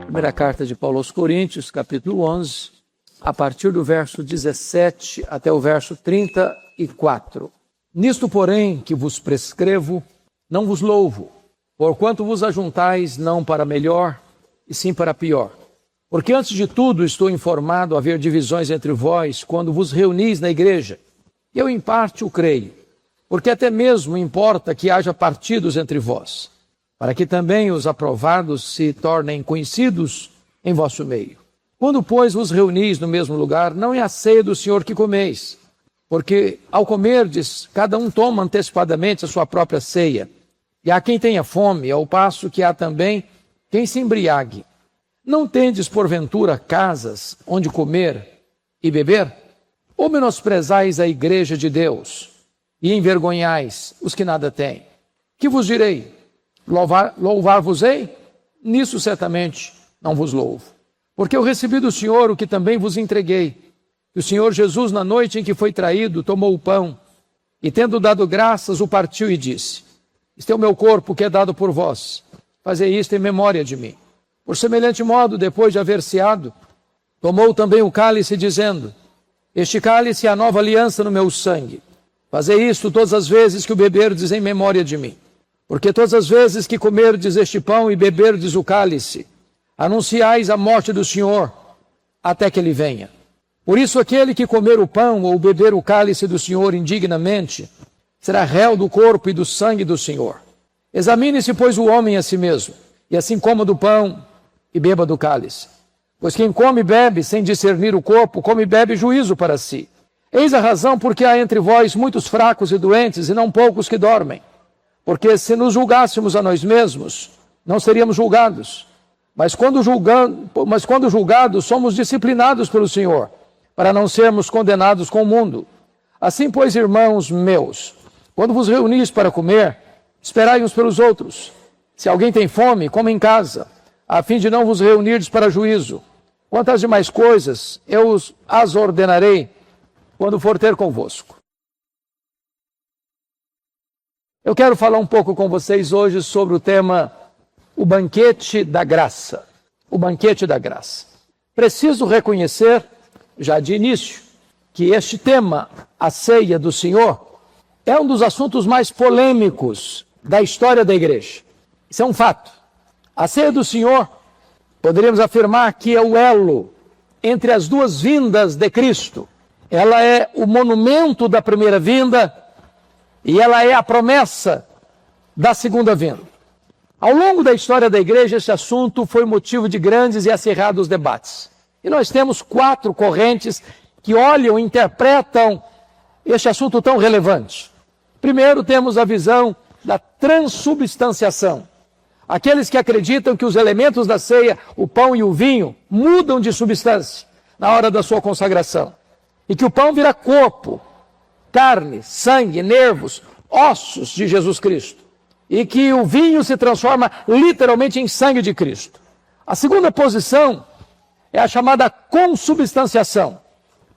Primeira carta de Paulo aos Coríntios, capítulo 11, a partir do verso 17 até o verso 34. Nisto, porém, que vos prescrevo, não vos louvo, porquanto vos ajuntais não para melhor, e sim para pior. Porque antes de tudo estou informado a haver divisões entre vós quando vos reunis na igreja. Eu em parte o creio, porque até mesmo importa que haja partidos entre vós, para que também os aprovados se tornem conhecidos em vosso meio. Quando, pois, vos reunis no mesmo lugar, não é a ceia do Senhor que comeis, porque ao comerdes, cada um toma antecipadamente a sua própria ceia, e há quem tenha fome, ao passo que há também quem se embriague. Não tendes, porventura, casas onde comer e beber? Ou menosprezais a igreja de Deus e envergonhais os que nada têm? Que vos direi? Louvar-vos-ei? Nisso certamente não vos louvo. Porque eu recebi do Senhor o que também vos entreguei. Que o Senhor Jesus, na noite em que foi traído, tomou o pão e, tendo dado graças, o partiu e disse: Este é o meu corpo que é dado por vós. Fazei isto em memória de mim. Por semelhante modo, depois de haver ceado, tomou também o cálice, dizendo: Este cálice é a nova aliança no meu sangue. Fazei isto todas as vezes que o beberdes em memória de mim. Porque todas as vezes que comerdes este pão e beberdes o cálice, anunciais a morte do Senhor, até que ele venha. Por isso, aquele que comer o pão ou beber o cálice do Senhor indignamente, será réu do corpo e do sangue do Senhor. Examine-se, pois, o homem a si mesmo, e assim coma do pão e beba do cálice. Pois quem come e bebe sem discernir o corpo, come e bebe juízo para si. Eis a razão porque há entre vós muitos fracos e doentes, e não poucos que dormem. Porque se nos julgássemos a nós mesmos, não seríamos julgados. Mas quando julgados, somos disciplinados pelo Senhor, para não sermos condenados com o mundo. Assim, pois, irmãos meus, quando vos reunis para comer, esperai uns pelos outros. Se alguém tem fome, coma em casa, a fim de não vos reunirdes para juízo. Quanto às demais coisas, eu as ordenarei quando for ter convosco. Eu quero falar um pouco com vocês hoje sobre o tema o banquete da graça. O banquete da graça. Preciso reconhecer, já de início, que este tema, a ceia do Senhor, é um dos assuntos mais polêmicos da história da igreja. Isso é um fato. A ceia do Senhor, poderíamos afirmar que é o elo entre as duas vindas de Cristo. Ela é o monumento da primeira vinda e ela é a promessa da segunda vinda. Ao longo da história da igreja, esse assunto foi motivo de grandes e acirrados debates. E nós temos 4 correntes que olham e interpretam este assunto tão relevante. Primeiro, temos a visão da transubstanciação. Aqueles que acreditam que os elementos da ceia, o pão e o vinho, mudam de substância na hora da sua consagração. E que o pão vira corpo, carne, sangue, nervos, ossos de Jesus Cristo. E que o vinho se transforma literalmente em sangue de Cristo. A segunda posição é a chamada consubstanciação.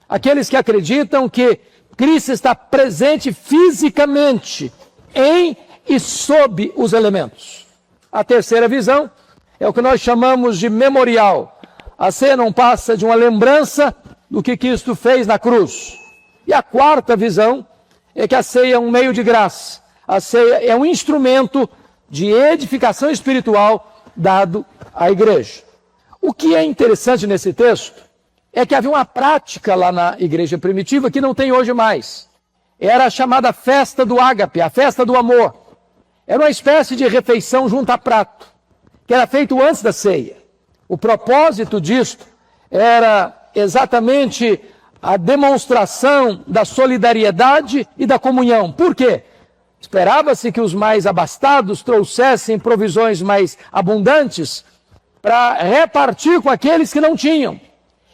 Aqueles que acreditam que Cristo está presente fisicamente em e sob os elementos. A terceira visão é o que nós chamamos de memorial. A ceia não passa de uma lembrança do que Cristo fez na cruz. E a quarta visão é que a ceia é um meio de graça. A ceia é um instrumento de edificação espiritual dado à igreja. O que é interessante nesse texto é que havia uma prática lá na igreja primitiva que não tem hoje mais. Era a chamada festa do ágape, a festa do amor. Era uma espécie de refeição junto a prato, que era feito antes da ceia. O propósito disto era exatamente a demonstração da solidariedade e da comunhão. Por quê? Esperava-se que os mais abastados trouxessem provisões mais abundantes para repartir com aqueles que não tinham.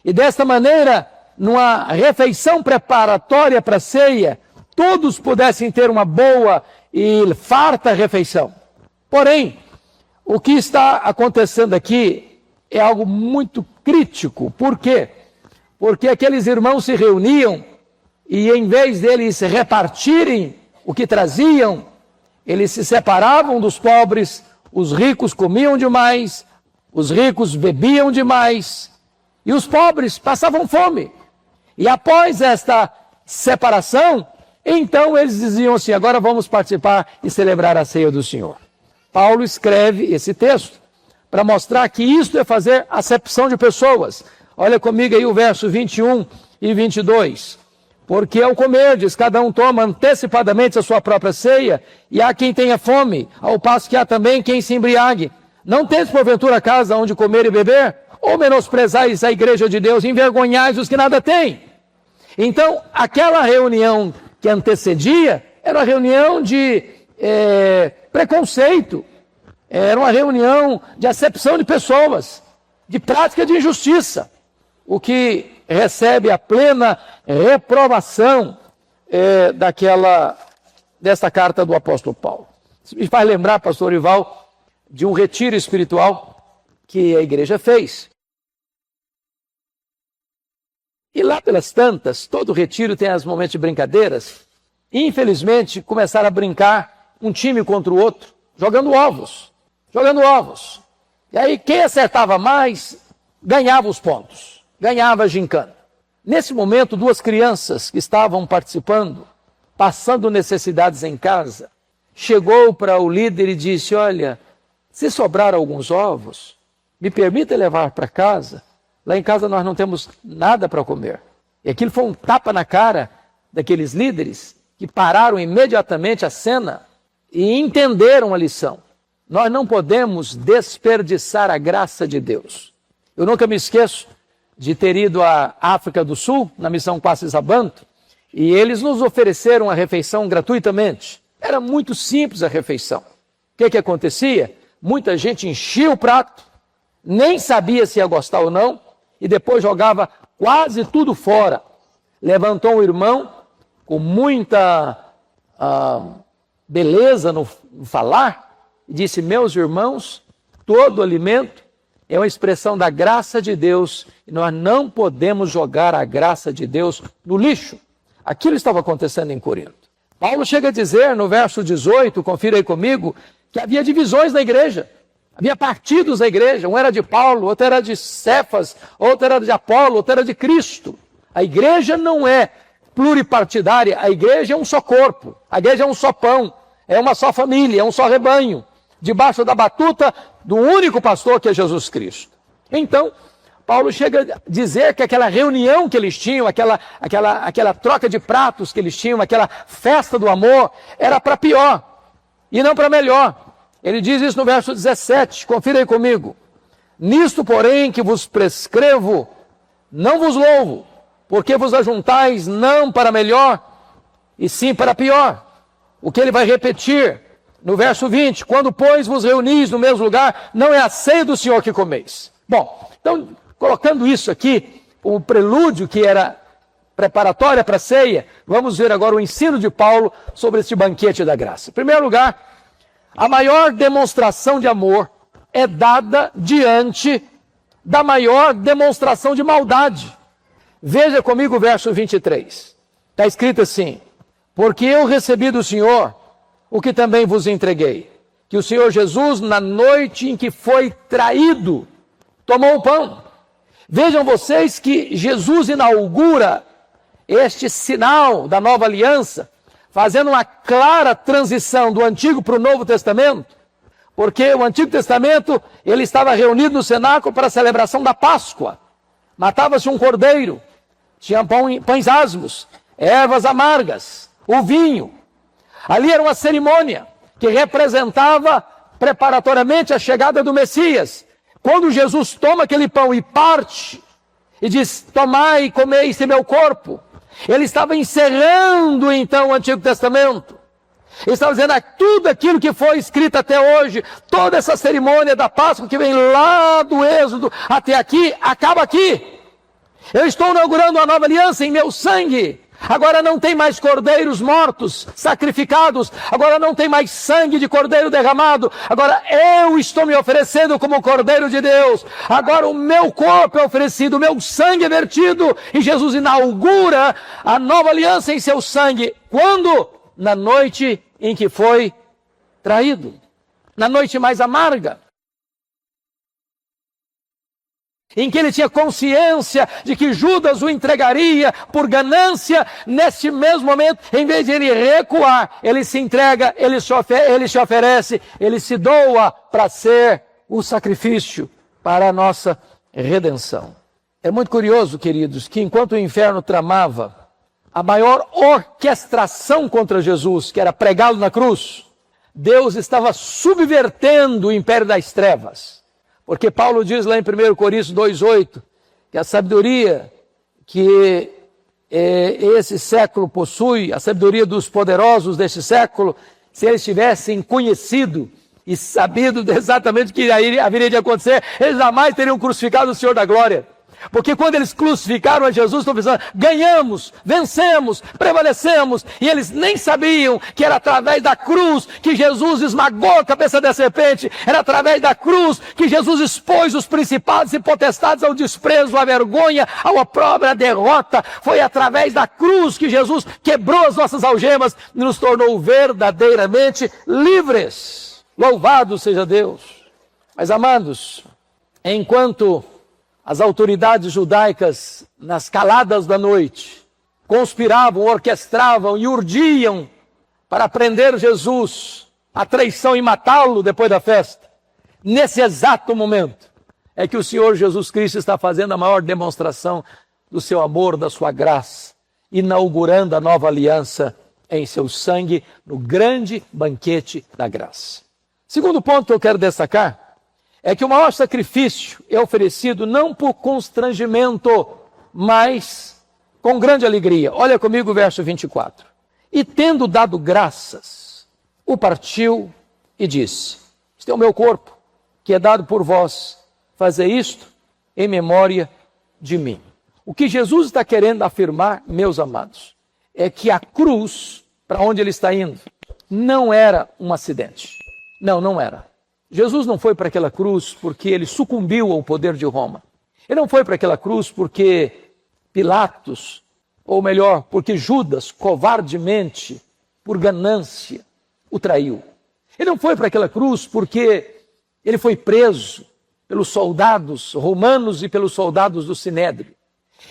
E desta maneira, numa refeição preparatória para a ceia, todos pudessem ter uma boa e farta refeição. Porém, o que está acontecendo aqui é algo muito crítico. Por quê? Porque aqueles irmãos se reuniam e, em vez deles repartirem o que traziam, eles se separavam dos pobres, os ricos comiam demais, Os ricos bebiam demais e os pobres passavam fome. E após esta separação, então eles diziam assim: agora vamos participar e celebrar a ceia do Senhor. Paulo escreve esse texto para mostrar que isto é fazer acepção de pessoas. Olha comigo aí o verso 21 e 22. Porque ao comerdes, cada um toma antecipadamente a sua própria ceia, e há quem tenha fome, ao passo que há também quem se embriague. Não tendes porventura casa onde comer e beber? Ou menosprezais a igreja de Deus, envergonhais os que nada têm? Então, aquela reunião que antecedia era uma reunião de preconceito, era uma reunião de acepção de pessoas, de prática de injustiça, o que recebe a plena reprovação desta carta do apóstolo Paulo. Isso me faz lembrar, pastor Ival, de um retiro espiritual que a igreja fez. E lá pelas tantas, todo retiro tem os momentos de brincadeiras. E, infelizmente, começaram a brincar um time contra o outro, jogando ovos. Jogando ovos. E aí, quem acertava mais, ganhava os pontos. Ganhava a gincana. Nesse momento, duas crianças que estavam participando, passando necessidades em casa, chegou para o líder e disse: olha, se sobrar alguns ovos, me permita levar para casa. Lá em casa nós não temos nada para comer. E aquilo foi um tapa na cara daqueles líderes que pararam imediatamente a cena e entenderam a lição. Nós não podemos desperdiçar a graça de Deus. Eu nunca me esqueço de ter ido à África do Sul, na missão Quassis Abantu, e eles nos ofereceram a refeição gratuitamente. Era muito simples a refeição. O que acontecia? Muita gente enchia o prato, nem sabia se ia gostar ou não, e depois jogava quase tudo fora. Levantou um irmão com muita beleza no falar e disse: meus irmãos, todo alimento é uma expressão da graça de Deus e nós não podemos jogar a graça de Deus no lixo. Aquilo estava acontecendo em Corinto. Paulo chega a dizer no verso 18, confira aí comigo, que havia divisões na igreja. Havia partidos na igreja, um era de Paulo, outro era de Cefas, outro era de Apolo, outro era de Cristo. A igreja não é pluripartidária, a igreja é um só corpo, a igreja é um só pão, é uma só família, é um só rebanho, debaixo da batuta do único pastor que é Jesus Cristo. Então, Paulo chega a dizer que aquela reunião que eles tinham, aquela troca de pratos que eles tinham, aquela festa do amor, era para pior e não para melhor. Ele diz isso no verso 17, confira aí comigo. Nisto, porém, que vos prescrevo, não vos louvo, porque vos ajuntais não para melhor, e sim para pior. O que ele vai repetir no verso 20, quando, pois, vos reunis no mesmo lugar, não é a ceia do Senhor que comeis. Bom, então, colocando isso aqui, o prelúdio que era preparatória para a ceia, vamos ver agora o ensino de Paulo sobre este banquete da graça. Em primeiro lugar, a maior demonstração de amor é dada diante da maior demonstração de maldade. Veja comigo o verso 23. Está escrito assim: porque eu recebi do Senhor o que também vos entreguei, que o Senhor Jesus, na noite em que foi traído, tomou o pão. Vejam vocês que Jesus inaugura este sinal da nova aliança, fazendo uma clara transição do Antigo para o Novo Testamento, porque o Antigo Testamento ele estava reunido no cenáculo para a celebração da Páscoa. Matava-se um cordeiro, tinha pães asmos, ervas amargas, o vinho. Ali era uma cerimônia que representava preparatoriamente a chegada do Messias. Quando Jesus toma aquele pão e parte, e diz: tomai e comei este meu corpo, ele estava encerrando então o Antigo Testamento. Ele estava dizendo tudo aquilo que foi escrito até hoje, toda essa cerimônia da Páscoa que vem lá do Êxodo até aqui, acaba aqui. Eu estou inaugurando uma nova aliança em meu sangue. Agora não tem mais cordeiros mortos, sacrificados. Agora não tem mais sangue de cordeiro derramado. Agora eu estou me oferecendo como cordeiro de Deus. Agora o meu corpo é oferecido, o meu sangue é vertido. E Jesus inaugura a nova aliança em seu sangue. Quando? Na noite em que foi traído. Na noite mais amarga. em que ele tinha consciência de que Judas o entregaria por ganância, neste mesmo momento, em vez de ele recuar, ele se entrega, ele se oferece, ele se doa para ser o sacrifício para a nossa redenção. É muito curioso, queridos, que enquanto o inferno tramava a maior orquestração contra Jesus, que era pregá-lo na cruz, Deus estava subvertendo o império das trevas. Porque Paulo diz lá em 1 Coríntios 2,8, que a sabedoria que esse século possui, a sabedoria dos poderosos deste século, se eles tivessem conhecido e sabido exatamente o que haveria de acontecer, eles jamais teriam crucificado o Senhor da glória. Porque quando eles crucificaram a Jesus, estão pensando, ganhamos, vencemos, prevalecemos, e eles nem sabiam que era através da cruz que Jesus esmagou a cabeça da serpente, era através da cruz que Jesus expôs os principados e potestades ao desprezo, à vergonha, ao opróbrio, à derrota. Foi através da cruz que Jesus quebrou as nossas algemas e nos tornou verdadeiramente livres. Louvado seja Deus. Mas, amados, enquanto as autoridades judaicas, nas caladas da noite, conspiravam, orquestravam e urdiam para prender Jesus, a traição e matá-lo depois da festa. Nesse exato momento é que o Senhor Jesus Cristo está fazendo a maior demonstração do seu amor, da sua graça, inaugurando a nova aliança em seu sangue no grande banquete da graça. Segundo ponto que eu quero destacar é que o maior sacrifício é oferecido não por constrangimento, mas com grande alegria. Olha comigo o verso 24. E tendo dado graças, o partiu e disse, este é o meu corpo, que é dado por vós, fazei isto em memória de mim. O que Jesus está querendo afirmar, meus amados, é que a cruz, para onde ele está indo, não era um acidente. Não era. Jesus não foi para aquela cruz porque ele sucumbiu ao poder de Roma. Ele não foi para aquela cruz porque Pilatos, ou melhor, porque Judas, covardemente, por ganância, o traiu. Ele não foi para aquela cruz porque ele foi preso pelos soldados romanos e pelos soldados do Sinédrio.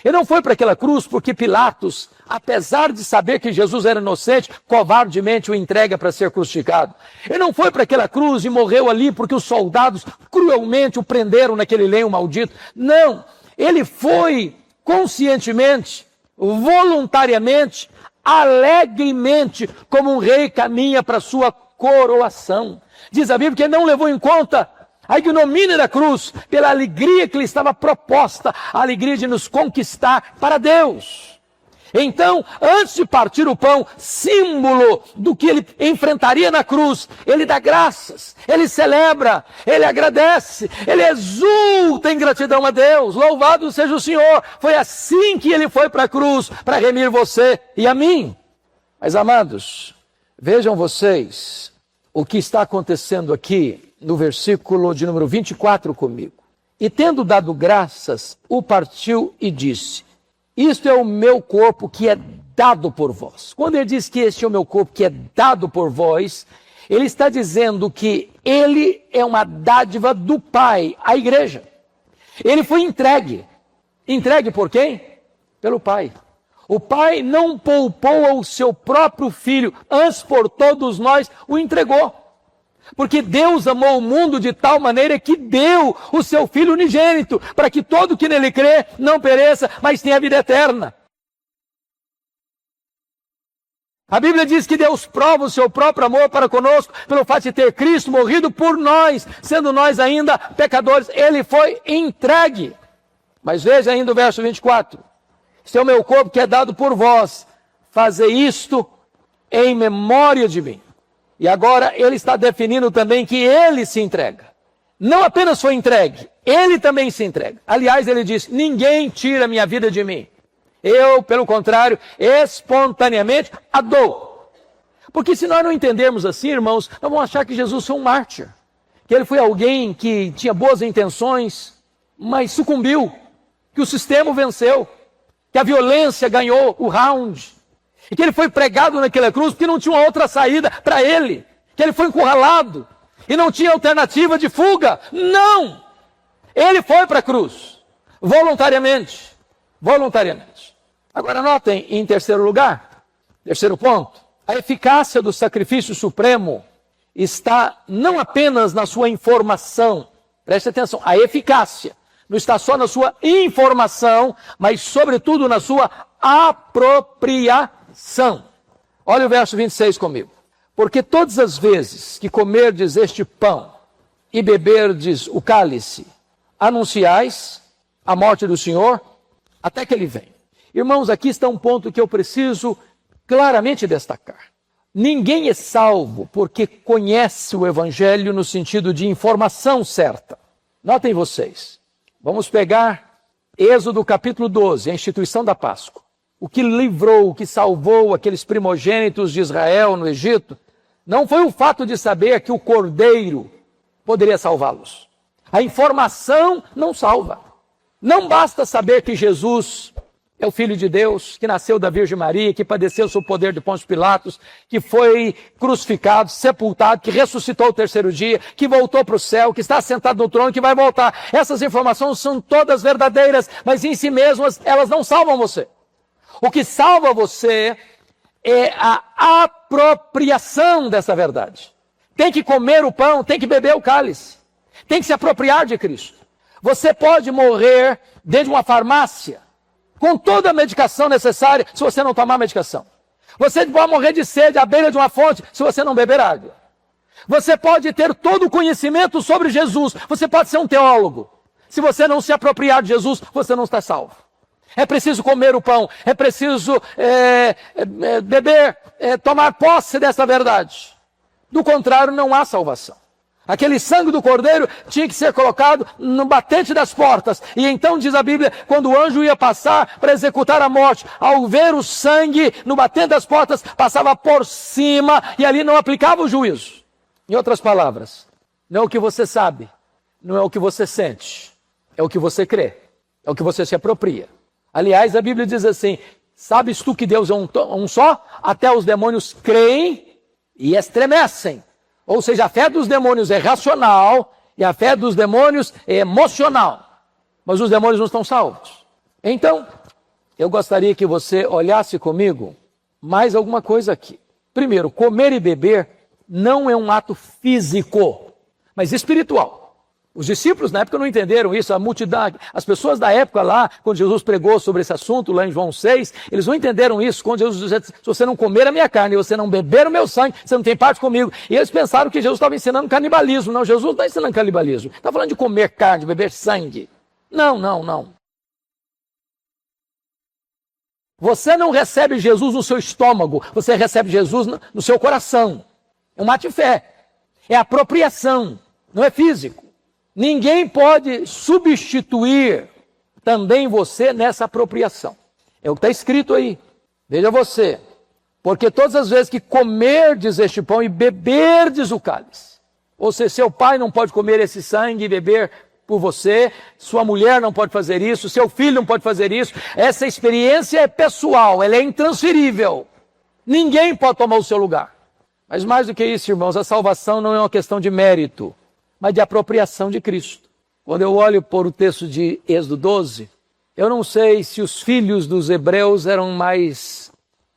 Ele não foi para aquela cruz porque Pilatos, apesar de saber que Jesus era inocente, covardemente o entrega para ser crucificado. Ele não foi para aquela cruz e morreu ali porque os soldados cruelmente o prenderam naquele lenho maldito. Não, ele foi conscientemente, voluntariamente, alegremente, como um rei caminha para a sua coroação. Diz a Bíblia que ele não levou em conta a ignomínia da cruz, pela alegria que lhe estava proposta, a alegria de nos conquistar para Deus. Então, antes de partir o pão, símbolo do que ele enfrentaria na cruz, ele dá graças, ele celebra, ele agradece, ele exulta em gratidão a Deus. Louvado seja o Senhor. Foi assim que ele foi para a cruz, para remir você e a mim. Mas, amados, vejam vocês o que está acontecendo aqui no versículo de número 24 comigo. E tendo dado graças, o partiu e disse, isto é o meu corpo que é dado por vós. Quando ele diz que este é o meu corpo que é dado por vós, ele está dizendo que ele é uma dádiva do Pai à igreja. Ele foi entregue. Entregue por quem? Pelo Pai. O Pai não poupou ao seu próprio Filho, antes por todos nós o entregou. Porque Deus amou o mundo de tal maneira que deu o seu Filho unigênito, para que todo que nele crê não pereça, mas tenha vida eterna. A Bíblia diz que Deus prova o seu próprio amor para conosco, pelo fato de ter Cristo morrido por nós, sendo nós ainda pecadores. Ele foi entregue. Mas veja ainda o verso 24. Este é o meu corpo que é dado por vós. Fazei isto em memória de mim. E agora ele está definindo também que ele se entrega. Não apenas foi entregue, ele também se entrega. Aliás, ele diz, ninguém tira minha vida de mim. Eu, pelo contrário, espontaneamente a dou. Porque se nós não entendermos assim, irmãos, nós vamos achar que Jesus foi um mártir. Que ele foi alguém que tinha boas intenções, mas sucumbiu. Que o sistema venceu. Que a violência ganhou o round. E que ele foi pregado naquela cruz porque não tinha uma outra saída para ele. Que ele foi encurralado e não tinha alternativa de fuga. Não! Ele foi para a cruz. voluntariamente. Voluntariamente. Agora notem, em terceiro lugar, terceiro ponto, a eficácia do sacrifício supremo está não apenas na sua informação, preste atenção, a eficácia não está só na sua informação, mas sobretudo na sua apropriação. Olha o verso 26 comigo. Porque todas as vezes que comerdes este pão e beberdes o cálice, anunciais a morte do Senhor até que ele venha. Irmãos, aqui está um ponto que eu preciso claramente destacar. Ninguém é salvo porque conhece o Evangelho no sentido de informação certa. Notem vocês, vamos pegar Êxodo capítulo 12, a instituição da Páscoa. O que livrou, o que salvou aqueles primogênitos de Israel no Egito, não foi o fato de saber que o Cordeiro poderia salvá-los. A informação não salva. Não basta saber que Jesus é o Filho de Deus, que nasceu da Virgem Maria, que padeceu sob o poder de Pôncio Pilatos, que foi crucificado, sepultado, que ressuscitou o terceiro dia, que voltou para o céu, que está sentado no trono, que vai voltar. Essas informações são todas verdadeiras, mas em si mesmas elas não salvam você. O que salva você é a apropriação dessa verdade. Tem que comer o pão, tem que beber o cálice. Tem que se apropriar de Cristo. Você pode morrer dentro de uma farmácia, com toda a medicação necessária, se você não tomar medicação. Você pode morrer de sede à beira de uma fonte, se você não beber água. Você pode ter todo o conhecimento sobre Jesus. Você pode ser um teólogo. Se você não se apropriar de Jesus, você não está salvo. É preciso comer o pão, é preciso beber, tomar posse dessa verdade. Do contrário, não há salvação. Aquele sangue do Cordeiro tinha que ser colocado no batente das portas. E então diz a Bíblia, quando o anjo ia passar para executar a morte, ao ver o sangue no batente das portas, passava por cima e ali não aplicava o juízo. Em outras palavras, não é o que você sabe, não é o que você sente, é o que você crê, é o que você se apropria. Aliás, a Bíblia diz assim, sabes tu que Deus é um só? Até os demônios creem e estremecem. Ou seja, a fé dos demônios é racional e a fé dos demônios é emocional. Mas os demônios não estão salvos. Então, eu gostaria que você olhasse comigo mais alguma coisa aqui. Primeiro, comer e beber não é um ato físico, mas espiritual. Os discípulos na época não entenderam isso, a multidão, as pessoas da época lá, quando Jesus pregou sobre esse assunto, lá em João 6, eles não entenderam isso, quando Jesus dizia, se você não comer a minha carne e você não beber o meu sangue, você não tem parte comigo. E eles pensaram que Jesus estava ensinando canibalismo. Não, Jesus não está ensinando canibalismo. Está falando de comer carne, de beber sangue. Não, não, não. Você não recebe Jesus no seu estômago, você recebe Jesus no seu coração. É um ato de fé. É apropriação, não é físico. Ninguém pode substituir também você nessa apropriação. É o que está escrito aí. Veja você. Porque todas as vezes que comerdes este pão e beberdes o cálice, ou seja, seu pai não pode comer esse sangue e beber por você, sua mulher não pode fazer isso, seu filho não pode fazer isso, essa experiência é pessoal, ela é intransferível. Ninguém pode tomar o seu lugar. Mas mais do que isso, irmãos, a salvação não é uma questão de mérito, mas de apropriação de Cristo. Quando eu olho por o texto de Êxodo 12, eu não sei se os filhos dos hebreus eram mais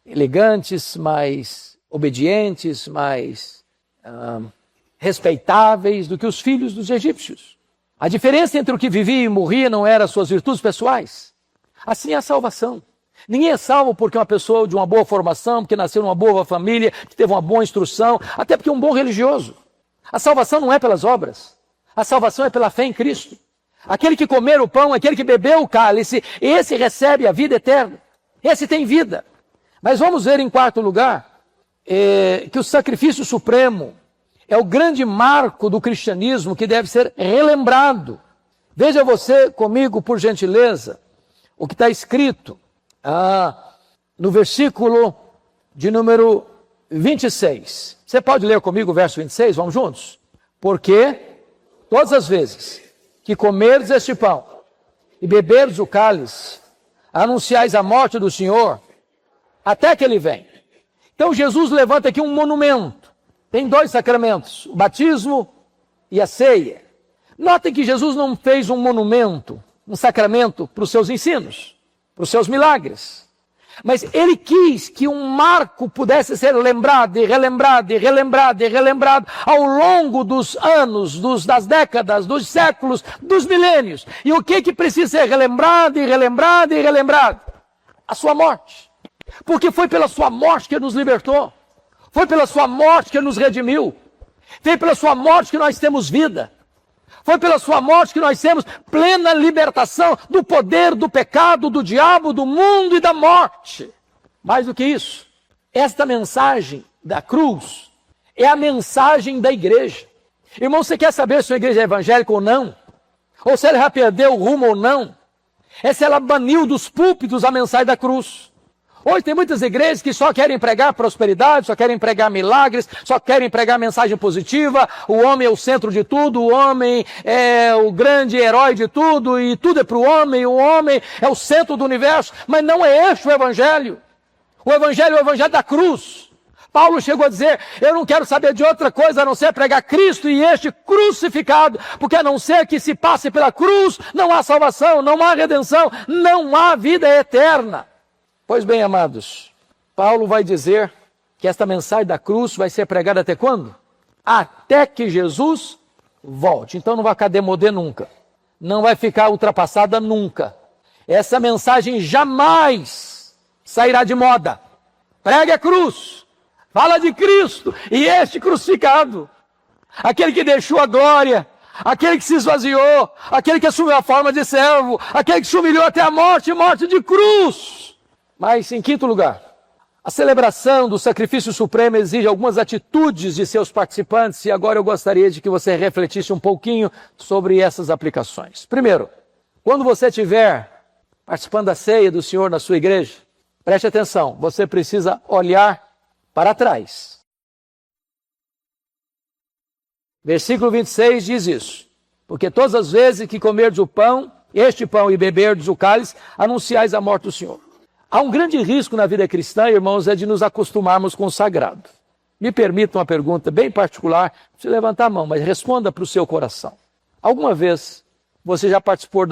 elegantes, mais obedientes, mais respeitáveis do que os filhos dos egípcios. A diferença entre o que vivia e morria não era suas virtudes pessoais. Assim é a salvação. Ninguém é salvo porque é uma pessoa de uma boa formação, porque nasceu numa boa família, que teve uma boa instrução, até porque é um bom religioso. A salvação não é pelas obras. A salvação é pela fé em Cristo. Aquele que comer o pão, aquele que beber o cálice, esse recebe a vida eterna. Esse tem vida. Mas vamos ver em quarto lugar que o sacrifício supremo é o grande marco do cristianismo que deve ser relembrado. Veja você comigo, por gentileza, o que está escrito no versículo de número 26. Você pode ler comigo o verso 26? Vamos juntos? Porque todas as vezes que comerdes este pão e beberdes o cálice, anunciais a morte do Senhor até que ele venha. Então Jesus levanta aqui um monumento. Tem dois sacramentos, o batismo e a ceia. Notem que Jesus não fez um monumento um sacramento para os seus ensinos, para os seus milagres. Mas ele quis que um marco pudesse ser lembrado e relembrado e relembrado e relembrado ao longo dos anos, das décadas, dos séculos, dos milênios. E o que precisa ser relembrado e relembrado e relembrado? A sua morte. Porque foi pela sua morte que ele nos libertou. Foi pela sua morte que ele nos redimiu. Foi pela sua morte que nós temos vida. Foi pela sua morte que nós temos plena libertação do poder, do pecado, do diabo, do mundo e da morte. Mais do que isso, esta mensagem da cruz é a mensagem da igreja. Irmão, você quer saber se a igreja é evangélica ou não? Ou se ela já perdeu o rumo ou não? É se ela baniu dos púlpitos a mensagem da cruz. Hoje tem muitas igrejas que só querem pregar prosperidade, só querem pregar milagres, só querem pregar mensagem positiva, o homem é o centro de tudo, o homem é o grande herói de tudo, e tudo é para o homem é o centro do universo, mas não é este o evangelho. O evangelho é o evangelho da cruz. Paulo chegou a dizer, eu não quero saber de outra coisa a não ser pregar Cristo e este crucificado, porque a não ser que se passe pela cruz, não há salvação, não há redenção, não há vida eterna. Pois bem, amados, Paulo vai dizer que esta mensagem da cruz vai ser pregada até quando? Até que Jesus volte. Então não vai ficar demodê nunca. Não vai ficar ultrapassada nunca. Essa mensagem jamais sairá de moda. Pregue a cruz. Fala de Cristo e este crucificado. Aquele que deixou a glória. Aquele que se esvaziou. Aquele que assumiu a forma de servo. Aquele que se humilhou até a morte de cruz. Mas, em quinto lugar, a celebração do sacrifício supremo exige algumas atitudes de seus participantes e agora eu gostaria de que você refletisse um pouquinho sobre essas aplicações. Primeiro, quando você estiver participando da ceia do Senhor na sua igreja, preste atenção, você precisa olhar para trás. Versículo 26 diz isso, porque todas as vezes que comerdes o pão, este pão e beberdes o cálice, anunciais a morte do Senhor. Há um grande risco na vida cristã, irmãos, é de nos acostumarmos com o sagrado. Me permita uma pergunta bem particular, não precisa levantar a mão, mas responda para o seu coração. Alguma vez você já participou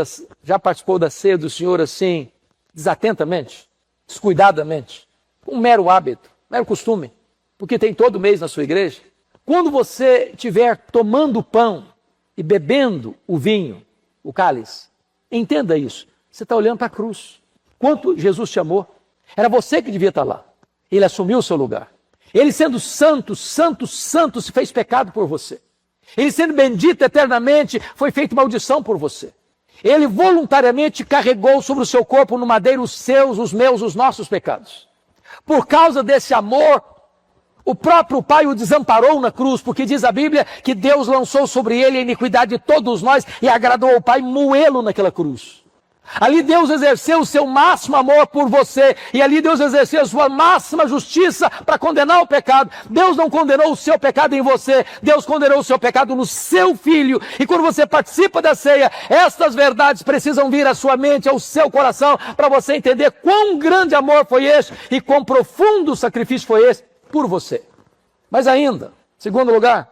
da ceia do Senhor assim, desatentamente, descuidadamente, um mero hábito, mero costume, porque tem todo mês na sua igreja? Quando você estiver tomando o pão e bebendo o vinho, o cálice, entenda isso, você está olhando para a cruz. Quanto Jesus te amou, era você que devia estar lá. Ele assumiu o seu lugar. Ele sendo santo, santo, santo, se fez pecado por você. Ele sendo bendito eternamente, foi feito maldição por você. Ele voluntariamente carregou sobre o seu corpo no madeiro os seus, os meus, os nossos pecados. Por causa desse amor, o próprio Pai o desamparou na cruz, porque diz a Bíblia que Deus lançou sobre ele a iniquidade de todos nós e agradou ao Pai moê-lo naquela cruz. Ali Deus exerceu o seu máximo amor por você. E ali Deus exerceu a sua máxima justiça para condenar o pecado. Deus não condenou o seu pecado em você. Deus condenou o seu pecado no seu Filho. E quando você participa da ceia, estas verdades precisam vir à sua mente, ao seu coração, para você entender quão grande amor foi esse e quão profundo sacrifício foi esse por você. Mas ainda, segundo lugar,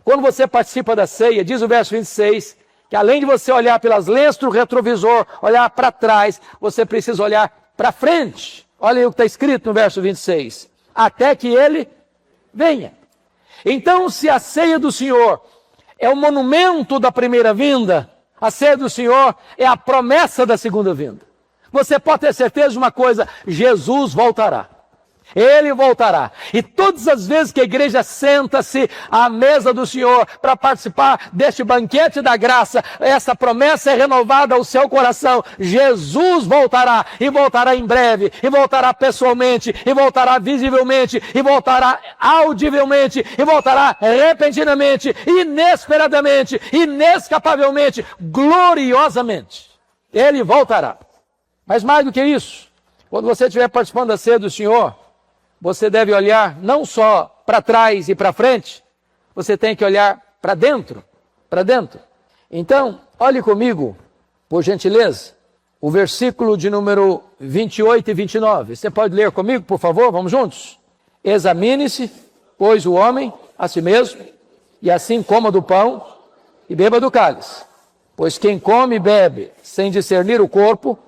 quando você participa da ceia, diz o verso 26... que além de você olhar pelas lentes do retrovisor, olhar para trás, você precisa olhar para frente. Olha aí o que está escrito no verso 26. Até que ele venha. Então, se a ceia do Senhor é o monumento da primeira vinda, a ceia do Senhor é a promessa da segunda vinda. Você pode ter certeza de uma coisa, Jesus voltará. Ele voltará. E todas as vezes que a igreja senta-se à mesa do Senhor para participar deste banquete da graça, essa promessa é renovada ao seu coração. Jesus voltará, e voltará em breve, e voltará pessoalmente, e voltará visivelmente, e voltará audivelmente, e voltará repentinamente, inesperadamente, inescapavelmente, gloriosamente. Ele voltará. Mas mais do que isso, quando você estiver participando da ceia do Senhor, você deve olhar não só para trás e para frente, você tem que olhar para dentro, para dentro. Então, olhe comigo, por gentileza, o versículo de número 28 e 29. Você pode ler comigo, por favor? Vamos juntos? Examine-se, pois, o homem a si mesmo, e assim coma do pão e beba do cálice. Pois quem come e bebe sem discernir o corpo,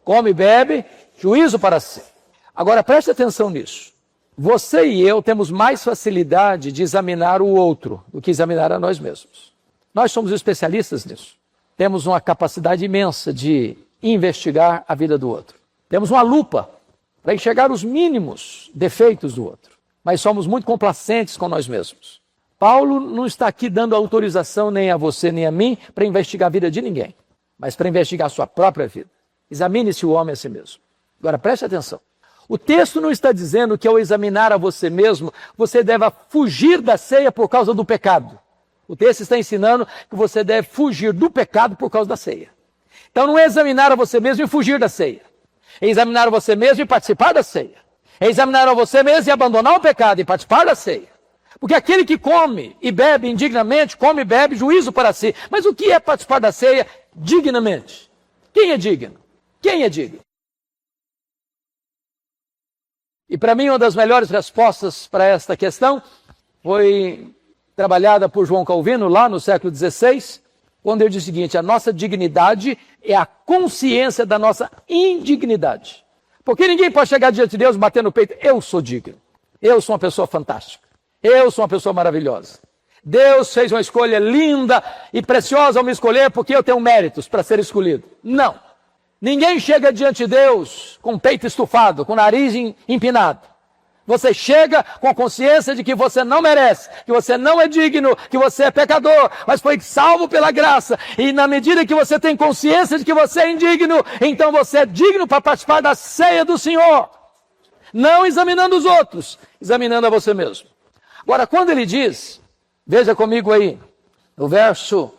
come e bebe, juízo para si. Agora preste atenção nisso. Você e eu temos mais facilidade de examinar o outro do que examinar a nós mesmos. Nós somos especialistas nisso. Temos uma capacidade imensa de investigar a vida do outro. Temos uma lupa para enxergar os mínimos defeitos do outro. Mas somos muito complacentes com nós mesmos. Paulo não está aqui dando autorização nem a você nem a mim para investigar a vida de ninguém, mas para investigar a sua própria vida. Examine-se o homem a si mesmo. Agora preste atenção. O texto não está dizendo que ao examinar a você mesmo, você deve fugir da ceia por causa do pecado. O texto está ensinando que você deve fugir do pecado por causa da ceia. Então não é examinar a você mesmo e fugir da ceia. É examinar a você mesmo e participar da ceia. É examinar a você mesmo e abandonar o pecado e participar da ceia. Porque aquele que come e bebe indignamente, come e bebe, juízo para si. Mas o que é participar da ceia dignamente? Quem é digno? Quem é digno? E para mim uma das melhores respostas para esta questão foi trabalhada por João Calvino lá no século XVI, quando ele diz o seguinte: a nossa dignidade é a consciência da nossa indignidade. Porque ninguém pode chegar diante de Deus, bater no peito: eu sou digno, eu sou uma pessoa fantástica, eu sou uma pessoa maravilhosa. Deus fez uma escolha linda e preciosa ao me escolher porque eu tenho méritos para ser escolhido. Não. Ninguém chega diante de Deus com o peito estufado, com o nariz empinado. Você chega com a consciência de que você não merece, que você não é digno, que você é pecador, mas foi salvo pela graça. E na medida que você tem consciência de que você é indigno, então você é digno para participar da ceia do Senhor. Não examinando os outros, examinando a você mesmo. Agora, quando ele diz, veja comigo aí, no verso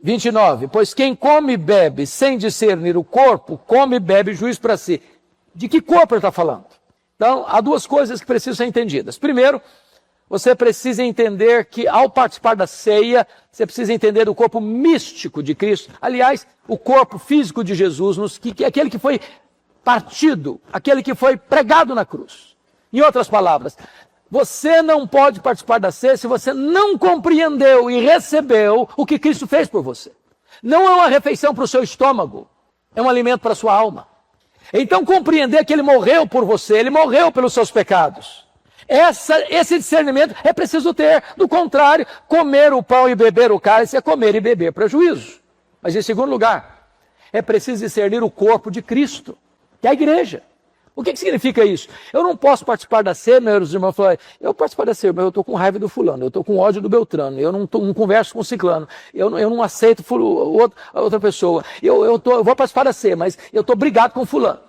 29, pois quem come e bebe sem discernir o corpo, come e bebe juízo para si. De que corpo ele está falando? Então, há duas coisas que precisam ser entendidas. Primeiro, você precisa entender que ao participar da ceia, você precisa entender o corpo místico de Cristo. Aliás, o corpo físico de Jesus, que é aquele que foi partido, aquele que foi pregado na cruz. Em outras palavras, você não pode participar da ceia se você não compreendeu e recebeu o que Cristo fez por você. Não é uma refeição para o seu estômago, é um alimento para a sua alma. Então compreender que Ele morreu por você, Ele morreu pelos seus pecados. Esse discernimento é preciso ter. Do contrário, comer o pão e beber o cálice é comer e beber prejuízo. Mas em segundo lugar, é preciso discernir o corpo de Cristo, que é a igreja. O que significa isso? Eu não posso participar da ceia, meus irmãos falam, eu participo da ceia, mas eu estou com raiva do fulano, eu estou com ódio do Beltrano, eu não converso com o ciclano, eu não aceito outra pessoa, eu vou participar da ceia, mas eu estou brigado com o fulano,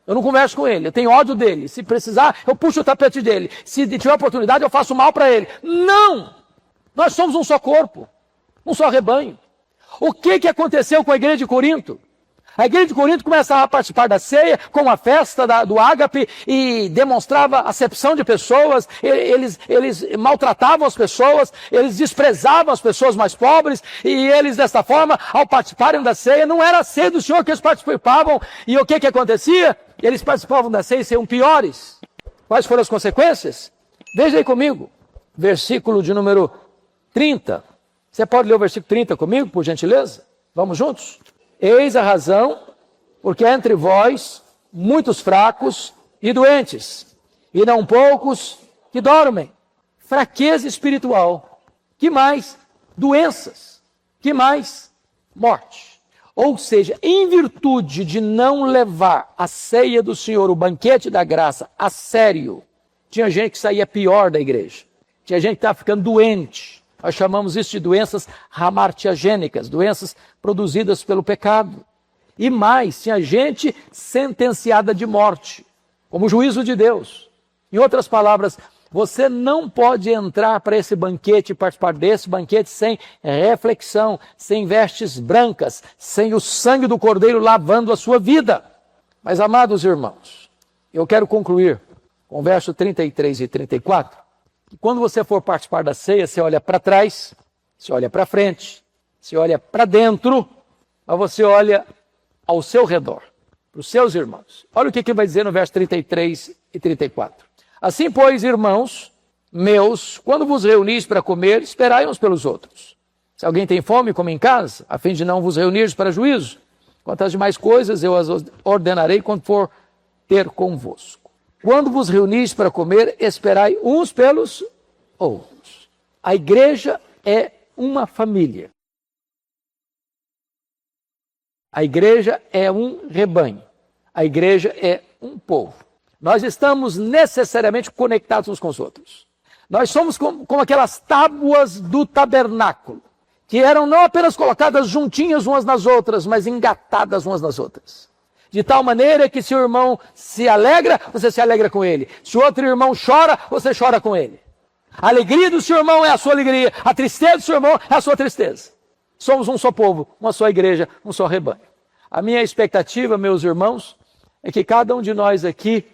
eu não converso com ele, eu tenho ódio dele, se precisar eu puxo o tapete dele, se tiver oportunidade eu faço mal para ele. Não! Nós somos um só corpo, um só rebanho. O que aconteceu com a igreja de Corinto? A igreja de Corinto começava a participar da ceia com a festa do ágape e demonstrava acepção de pessoas, eles maltratavam as pessoas, eles desprezavam as pessoas mais pobres e eles desta forma, ao participarem da ceia, não era a ceia do Senhor que eles participavam. E o que acontecia? Eles participavam da ceia e seriam piores. Quais foram as consequências? Veja aí comigo, versículo de número 30. Você pode ler o versículo 30 comigo, por gentileza? Vamos juntos? Eis a razão, porque há entre vós muitos fracos e doentes, e não poucos que dormem. Fraqueza espiritual. Que mais? Doenças. Que mais? Morte. Ou seja, em virtude de não levar a ceia do Senhor, o banquete da graça, a sério, tinha gente que saía pior da igreja. Tinha gente que estava ficando doente. Nós chamamos isso de doenças hamartiagênicas, doenças produzidas pelo pecado. E mais, tinha gente sentenciada de morte, como juízo de Deus. Em outras palavras, você não pode entrar para esse banquete e participar desse banquete sem reflexão, sem vestes brancas, sem o sangue do Cordeiro lavando a sua vida. Mas, amados irmãos, eu quero concluir com o verso 33 e 34. Quando você for participar da ceia, você olha para trás, você olha para frente, você olha para dentro, mas você olha ao seu redor, para os seus irmãos. Olha o que vai dizer no verso 33 e 34. Assim, pois, irmãos meus, quando vos reunis para comer, esperai uns pelos outros. Se alguém tem fome, come em casa, a fim de não vos reunir para juízo. Quantas demais coisas eu as ordenarei quando for ter convosco. Quando vos reunis para comer, esperai uns pelos outros. A igreja é uma família. A igreja é um rebanho. A igreja é um povo. Nós estamos necessariamente conectados uns com os outros. Nós somos como aquelas tábuas do tabernáculo, que eram não apenas colocadas juntinhas umas nas outras, mas engatadas umas nas outras. De tal maneira que se o irmão se alegra, você se alegra com ele. Se o outro irmão chora, você chora com ele. A alegria do seu irmão é a sua alegria. A tristeza do seu irmão é a sua tristeza. Somos um só povo, uma só igreja, um só rebanho. A minha expectativa, meus irmãos, é que cada um de nós aqui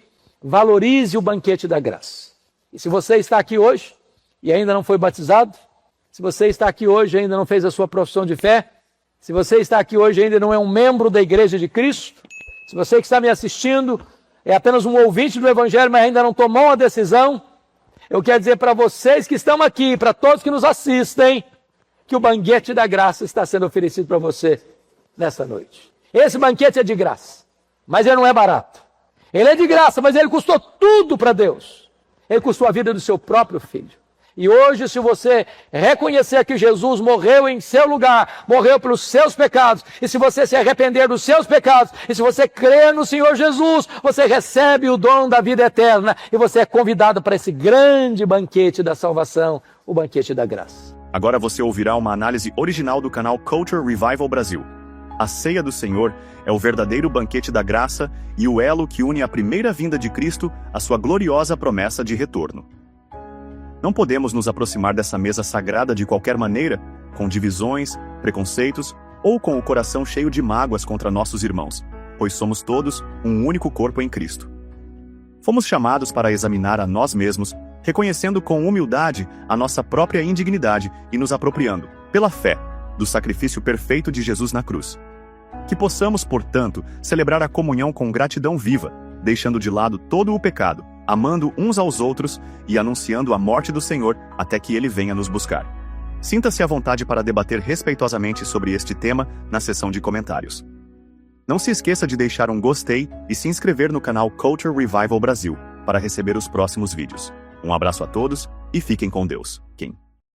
valorize o banquete da graça. E se você está aqui hoje e ainda não foi batizado, se você está aqui hoje e ainda não fez a sua profissão de fé, se você está aqui hoje e ainda não é um membro da Igreja de Cristo, se você que está me assistindo é apenas um ouvinte do Evangelho, mas ainda não tomou uma decisão, eu quero dizer para vocês que estão aqui, para todos que nos assistem, que o banquete da graça está sendo oferecido para você nessa noite. Esse banquete é de graça, mas ele não é barato. Ele é de graça, mas ele custou tudo para Deus. Ele custou a vida do seu próprio filho. E hoje, se você reconhecer que Jesus morreu em seu lugar, morreu pelos seus pecados, e se você se arrepender dos seus pecados, e se você crer no Senhor Jesus, você recebe o dom da vida eterna, e você é convidado para esse grande banquete da salvação, o banquete da graça. Agora você ouvirá uma análise original do canal Culture Revival Brasil. A ceia do Senhor é o verdadeiro banquete da graça e o elo que une a primeira vinda de Cristo à sua gloriosa promessa de retorno. Não podemos nos aproximar dessa mesa sagrada de qualquer maneira, com divisões, preconceitos ou com o coração cheio de mágoas contra nossos irmãos, pois somos todos um único corpo em Cristo. Fomos chamados para examinar a nós mesmos, reconhecendo com humildade a nossa própria indignidade e nos apropriando, pela fé, do sacrifício perfeito de Jesus na cruz. Que possamos, portanto, celebrar a comunhão com gratidão viva, deixando de lado todo o pecado, amando uns aos outros e anunciando a morte do Senhor até que Ele venha nos buscar. Sinta-se à vontade para debater respeitosamente sobre este tema na seção de comentários. Não se esqueça de deixar um gostei e se inscrever no canal Culture Revival Brasil para receber os próximos vídeos. Um abraço a todos e fiquem com Deus. Kim.